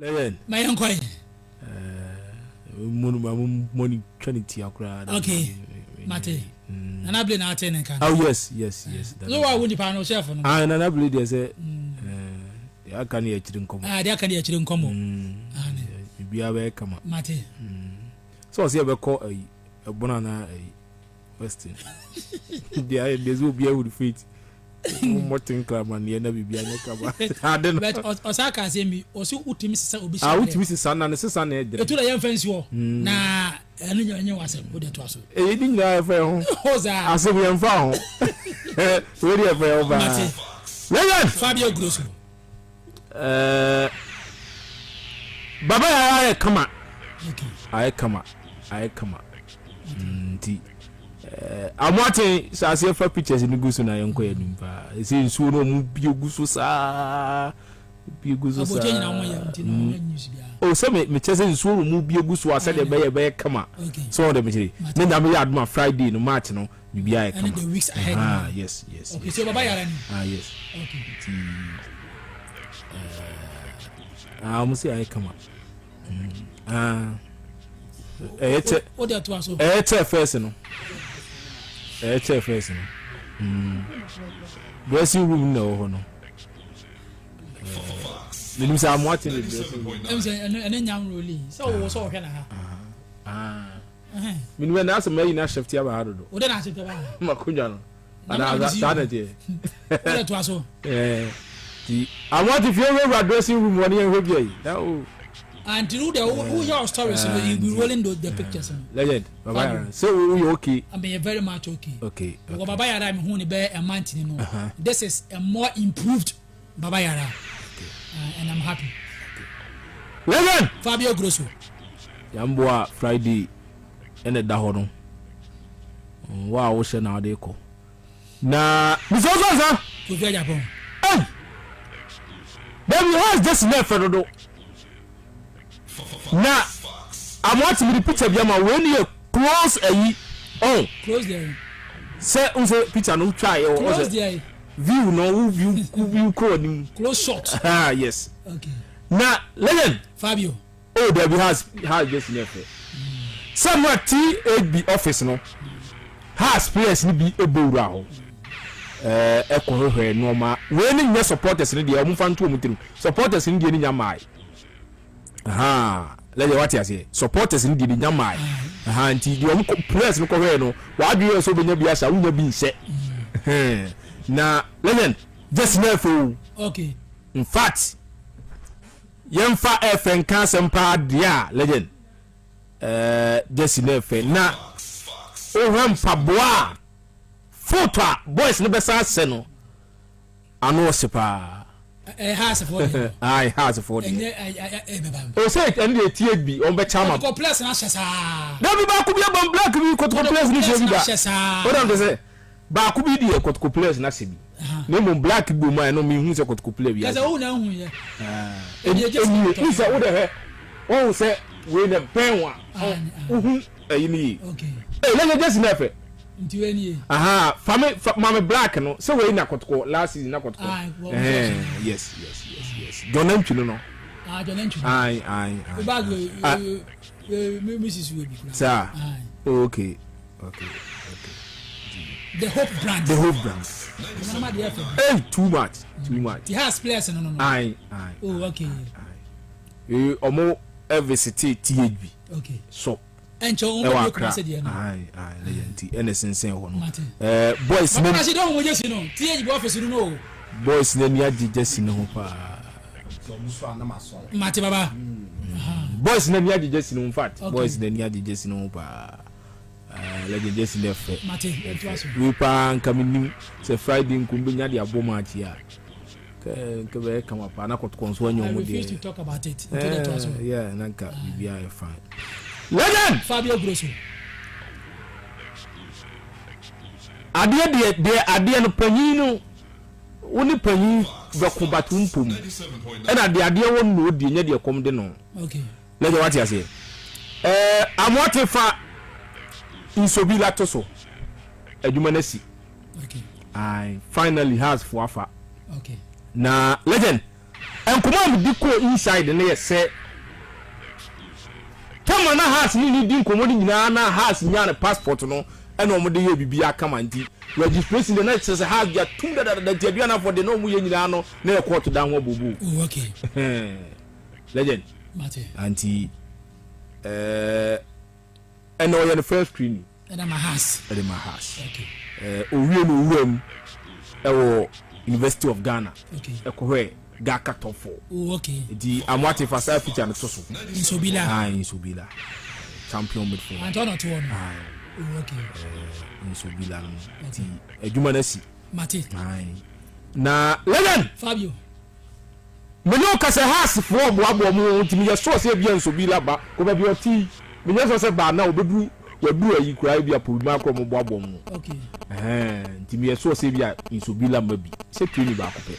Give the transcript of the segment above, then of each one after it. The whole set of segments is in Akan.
Legend. My uncle. Money trinity akura. Okay. Mate. And I blame out in Oh yes. No, I wouldn't panel chef. And I believe they say I can hear children come. They can hear children come. Be away come up. Mate. So I see a call a banana a Western. There's will be able to fit. Morton club and the never be a neck. I don't know. But Osaka say me, or so ultimate will be. I would miss his son and his son. The two young friends war. Nah, and you was a good to us. A didn't die for home. I said we am found. Ready for over. Legend Fabio Grosso. Baba, I come out. Okay. I come out. I'm watching. So I see for pictures in the goose and I am going. It's in Suno, Bioguso, oh, some me chasing Suno, Bioguso, I said a bear come out. So the material. Then I had my Friday no match, no, maybe I come. The weeks ahead. Yes. Okay, so Baba, yes. Okay. I must say I come up. What that was? HFS no. Dressing room no. Let me say I'm watching the dressing room. I'm saying and then young really. So can I when that's a main shift here I do. What then I said Makunjano. And I was that day. What that was? I want if you're dressing room one year with you. And to do who your stories, you'll be rolling the pictures. Legend, Baba. So we okay? I mean, very much okay. Okay. Baba Yara, I'm going to bear a month. This is a more improved Baba Yara, and I'm happy. Legend, Fabio Grosso. Yamboa Friday, and the Dahono. Wow, what's now they call? Nah, this also, to get Japan. Then we have just left for the door. Now, I'm watching the picture of Yama when you close a close there. Say, picture no try or close there. View no view code close shot. Yes. Okay. Now, Legend Fabio. Oh, there has just left. Somewhere TAB office no has players ni be able round. Echo here normal. When you supporters in the Omufantu supporters in the Yamai. Let what you say. Supporters in the Yamai. Until the players no correct. Why do you so be biasa? We be set. Now, Legend, just never. Okay. In fact, Yemfa FN cancer part, yeah, Legend. Just never. Now, oh, Pabwa. Photo boys no besa seno ano sepa has for them I has for them o say and the TB on be chama ko place na shesa da bi ba ku bi ban black bi ko place ni shebi da o don say ba ku bi di ko place na shebi ne mo black bi mo no mi hu se ko place bi kaza o na hu ye ni say o de he o say we the pen one hu ayini okay let me just never Mama black no so we na kotoko last season na kotoko yes John Chuno no John Chuno I bag Mrs. Webi sir okay the hope brand too much he has players no oh okay omo every city THB okay so and so on the legend anything say one boys no I don't just you know THB office you know boys na ni adi just no pa Mate baba boys na ni adi just no in fact boys na ni adi just no pa legend just in there Mate we pa nkamini say Friday nkumbi nya di aboma atia ke be kama pa na kotkonso anyo mu de talk about it yeah nanka bibia fine Legend Fabio Grosso Adie no panyino woni panyin dokubatum pom and adie won no die nya de kom de no okay Legend what you say amote fa insobila toso adwumanasi okay I finally has for afa okay na Legend and come on di ko inside na say tama na has ni di nkomo ni nyina na has nya na passport no and omo de ye bibia kama nti registration the night says has ya tunda da dia na for the no mu ye nyina no na e court down ho bobu. Okay. Legend. Mate. Anti and no the first screen. And my house. And my house. Okay. Owie no room e University of Ghana. Okay. Ekowe Gaka top 4. Oh, okay. The amwate for side feature and so. In Sobila. In Sobila. Champion midfielder. Antonio to Oh, okay. In Sobila. The Edumanesi. Mate. Na Legend. Fabio. Menyo kase house for boabo mu ntimi ye so se bia in Sobila ba ko ba bi oti. Menyo so se ba na obedu wadu ayi kura bia polima ko mo boabo mu. Okay. Ntimi ye so se bia in Sobila mabi. Se twini ba ko pe.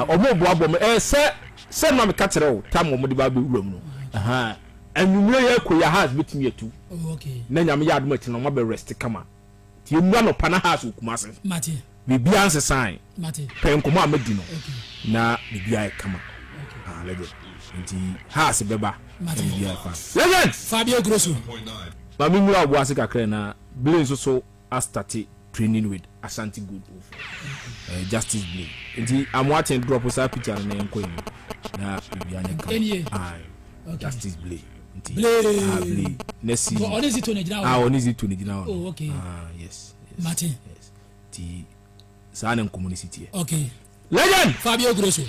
Omo boabo me se na me ka kire o tam omo de ba be wuram no anumre ye ko ya has betimi etu okay na nyame ya adom ati no ma be rest kama ti enua no pana has okumase mate bibia anse sign mate pen komo amedi no okay na bibia e kama legend nti has beba bibia fa legend Fabio Grosso ma mi nura obo ase kakra na blame so start training with Asante good Justice Blay. Nti I'm watching drop us picture na enko yi. Na bibia nya Justice Blay. Nti Blay. Nesi. Only to Nigeria. Only to Nigeria. Oh, okay. Yes. Martin. Yes. Ti sana en community. Okay. Legend Fabio Grosso.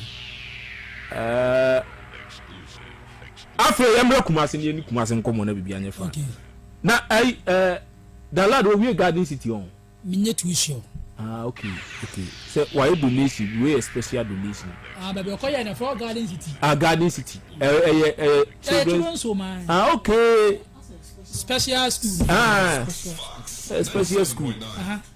Afro yamre kumase ni kumase nkomo na bibia nya fa. Okay. Na the lad we Garden City on. Minye tuition. Okay. So why donation? We a special donation. Baby, okoye na for Garden City. Garden City. Children so man. Okay. Special school. Special school.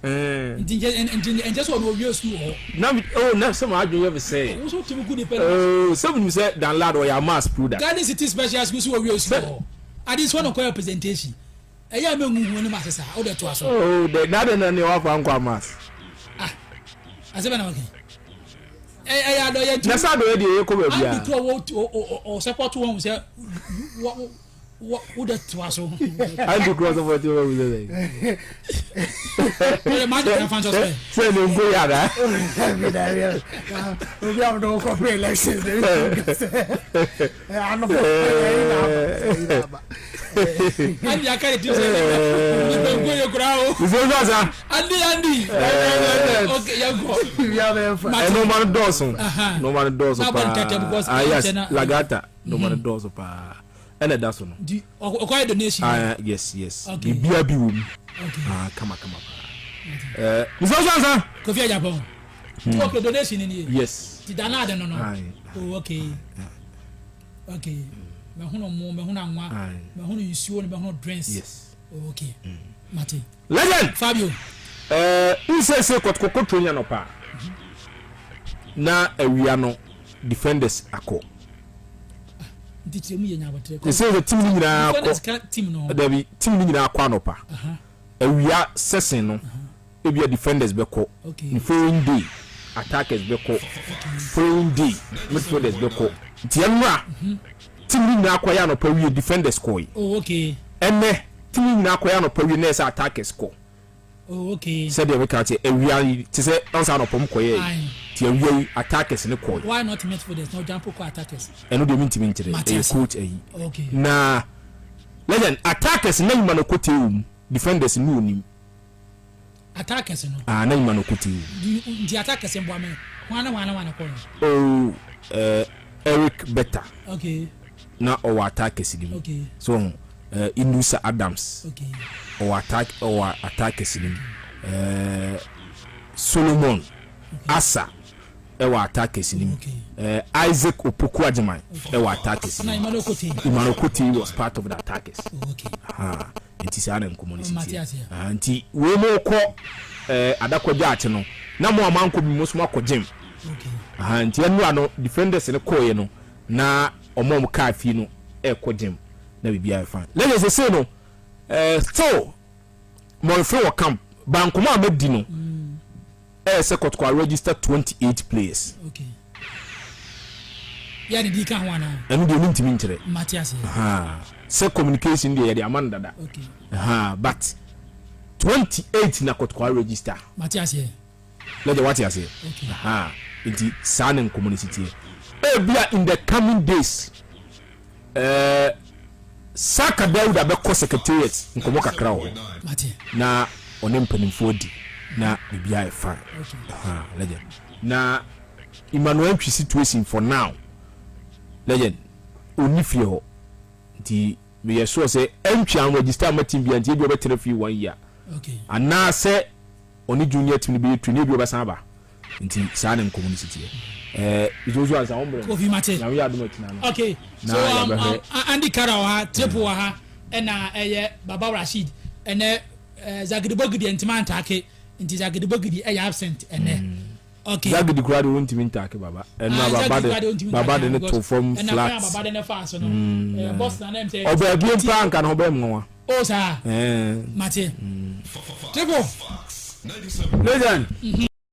And just one of your school. Now some I do ever say. Some say that lad or your mass product. Garden City special school so we school. I just want to call presentation. Eya me ngu no masesa o de to aso the nada na ne wa fa nkwa mas asebe na okay eya do ye na sa do ye de ko ba bia and to o support one say o de to aso and the cross of what you will say the man can fan just say no go ya da we have no corporate election I know Andy akare ti say go yo krao Andy okay ya go ya be no man dozo pa yes lagata no man dozo pa ene daso no di okoye donation yes bibia bi wo mu kama pa musa Kofi Japan okay donation ni yes ti dana de no oh okay me hono mo me hono anwa me hono nsuo ne me hono drinks yes okay Mate Legend Fabio insese Kotoko tronya no pa na awia no defenders akọ nditi mu yenya abotre ko say the team ni nyina akọ team no David team ni nyina akọ anopa awia season no ebia defenders beko the following day attackers beko following day midfielders beko tiamra team ni akọ ya no pa wie defenders koi okay ene team ni akọ ya no pa wie na say attackers ko okay said the week awia ti say onsa no pom koye ti awia attackers ne koi why not midfielders no jump ko attackers eno de minti minti coach ayi okay na Legend attackers na yima no kote defenders ni onim attackers no na yima no kote di attackers mbo ame wana ko Eric Better okay na o attackers ni okay so Inusa Adams okay o attackers ni Solomon Asa e attackers ni Isaac Opoku Ajiman e attackers ni Imano Kote was part of the attackers okay nti say na community nti we mo ko adakwaja ate no na mo amanko bi mo so akogem okay nti anu ano defenders ne koye no na omom ka fi no e kogem na bibia fa let's say no still mo fe wo camp bankoma amadi no say Kotoko register 28 players. Okay. Yeah, the can one. And the minti mintre. Matthias. Say communication the Amanda that. Okay. But 28 na Kotoko register. Matthias. Let the what you say. Okay. It's San and community. In the coming days, Saka Dauda be secretariat in Komoka Crow. Na onem penimfodi na bibia e fine. Legend. Na Emmanuel situation for now. Legend. Onifie ho. Di me so say entwan register ma team bi anti bi obetere fi 1 year. Okay. Ana say oni junior team bi twini bi obesan ba. Nti sa na community. It was as a hombre. Coffee mate. Now we are doing it now. Okay. So Andy Karawa, Tepuaha, and Baba Rashid, and Zagidibogidi and Timantake, and Zagidibogidi absent, and okay. Zagidi grad won't mean take Baba, and Baba didn't to form flats. Baba didn't fast, no. Boston and say, Obey again, Plank and Obey more. Oh, sir. Mate. Tepo. Legend.